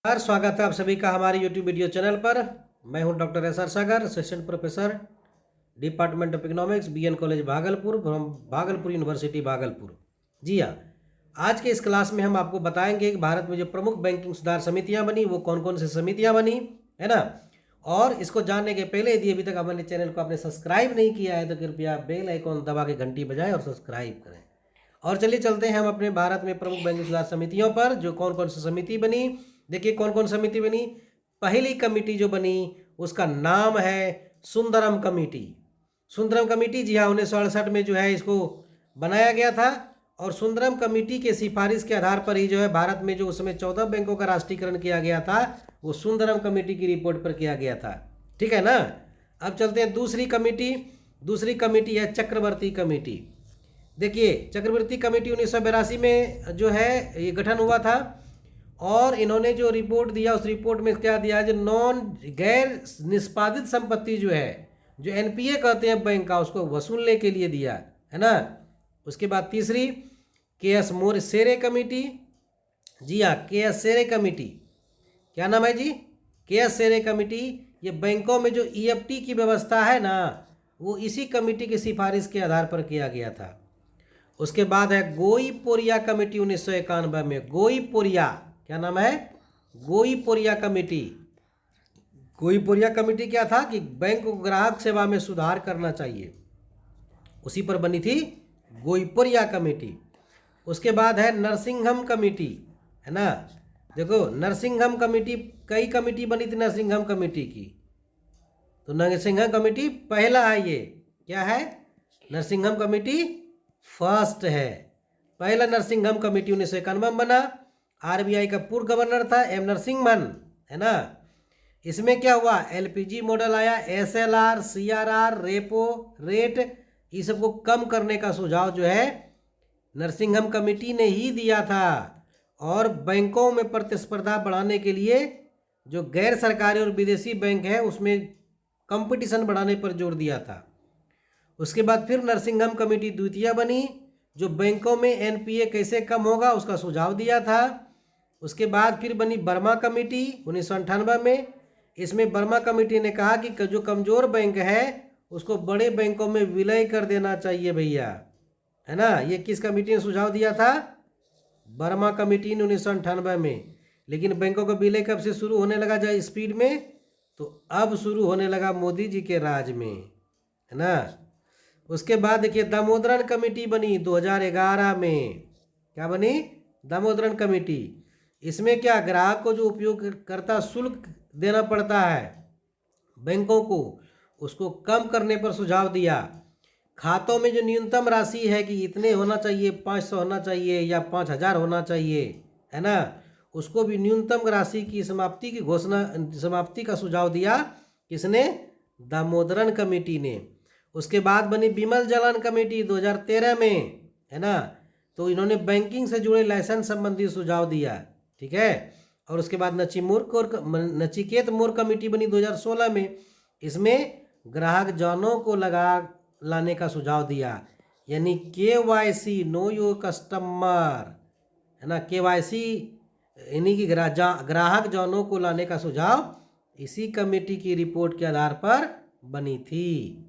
स्वागत है आप सभी का हमारे YouTube वीडियो चैनल पर। मैं हूं doctor S R Sagar, assistant professor, department of economics, BN college Bhagalpur, from Bhagalpur university Bhagalpur. जी हाँ, आज के इस क्लास में हम आपको बताएंगे कि भारत में जो प्रमुख बैंकिंग सुधार समितियां बनी वो कौन कौन सी समितियां बनी, है ना। और इसको जानने के पहले यदि अभी तक हमारे चैनल को आपने सब्सक्राइब नहीं किया है तो कृपया बेल आइकॉन दबा के घंटी बजाएं और सब्सक्राइब करें। और चलिए चलते हैं हम अपने भारत में प्रमुख बैंकिंग सुधार समितियों पर, जो कौन कौन सी समिति बनी। देखिए कौन कौन समिति बनी। पहली कमेटी जो बनी उसका नाम है सुंदरम कमेटी। सुंदरम कमेटी, जी हाँ, 1968 में जो है इसको बनाया गया था। और सुंदरम कमेटी के सिफारिश के आधार पर ही जो है भारत में जो उस समय 14 बैंकों का राष्ट्रीयकरण किया गया था वो सुंदरम कमेटी की रिपोर्ट पर किया गया था। ठीक है ना। अब चलते हैं दूसरी कमेटी। दूसरी कमेटी है चक्रवर्ती कमेटी। देखिए चक्रवर्ती कमेटी 1982 में जो है ये गठन हुआ था। और इन्होंने जो रिपोर्ट दिया उस रिपोर्ट में क्या दिया, जो गैर निष्पादित संपत्ति जो है, जो NPA कहते हैं बैंक का, उसको वसूलने के लिए दिया, है ना। उसके बाद तीसरी KS सेरे कमेटी। जी हाँ, KS सेरे कमेटी, क्या नाम है जी, KS सेरे कमेटी। ये बैंकों में जो EFT की व्यवस्था है ना वो इसी कमेटी की सिफारिश के आधार पर किया गया था। उसके बाद है गोईपोरिया कमेटी 1991 में। गोईपोरिया, क्या नाम है, गोईपोरिया कमेटी। गोईपोरिया कमेटी क्या था कि बैंक को ग्राहक सेवा में सुधार करना चाहिए, उसी पर बनी थी गोईपोरिया कमेटी। उसके बाद है नरसिंघम कमेटी, है ना। देखो नरसिंघम कमेटी, कई कमेटी बनी थी नरसिंघम कमेटी की, तो नरसिंघम कमेटी पहला है। ये क्या है, नरसिंघम कमेटी फर्स्ट है। पहला नरसिंघम कमेटी 1991 में बना। RBI का पूर्व गवर्नर था M नरसिंहमन, है ना। इसमें क्या हुआ, LPG मॉडल आया, SLR, CRR, रेपो रेट, ये सबको कम करने का सुझाव जो है नरसिंघम कमेटी ने ही दिया था। और बैंकों में प्रतिस्पर्धा बढ़ाने के लिए जो गैर सरकारी और विदेशी बैंक है उसमें कंपटीशन बढ़ाने पर जोर दिया था। उसके बाद फिर नरसिंघम कमेटी द्वितीय बनी, जो बैंकों में NPA कैसे कम होगा उसका सुझाव दिया था। उसके बाद फिर बनी वर्मा कमेटी 1998 में। इसमें वर्मा कमेटी ने कहा कि जो कमज़ोर बैंक है उसको बड़े बैंकों में विलय कर देना चाहिए भैया, है ना। ये किस कमेटी ने सुझाव दिया था, वर्मा कमेटी ने 1998 में। लेकिन बैंकों का विलय कब से शुरू होने लगा जाए स्पीड में, तो अब शुरू होने लगा मोदी जी के राज में, है ना। उसके बाद देखिए दामोदरन कमेटी बनी 2011 में। क्या बनी, दामोदरन कमेटी। इसमें क्या, ग्राहक को जो उपयोगकर्ता शुल्क देना पड़ता है बैंकों को, उसको कम करने पर सुझाव दिया। खातों में जो न्यूनतम राशि है कि इतने होना चाहिए, 500 होना चाहिए या 5000 होना चाहिए, है ना, उसको भी न्यूनतम राशि की समाप्ति का सुझाव दिया। किसने, दामोदरन कमेटी ने। उसके बाद बनी बिमल जालान कमेटी 2013 में, है ना। तो इन्होंने बैंकिंग से जुड़े लाइसेंस संबंधी सुझाव दिया, ठीक है। और उसके बाद नचिकेत मोर कमेटी बनी 2016 में। इसमें ग्राहक जानों को लाने का सुझाव दिया, यानी KYC, नो योर कस्टमर, है ना। KYC यानी कि ग्राहक जानों को लाने का सुझाव इसी कमेटी की रिपोर्ट के आधार पर बनी थी।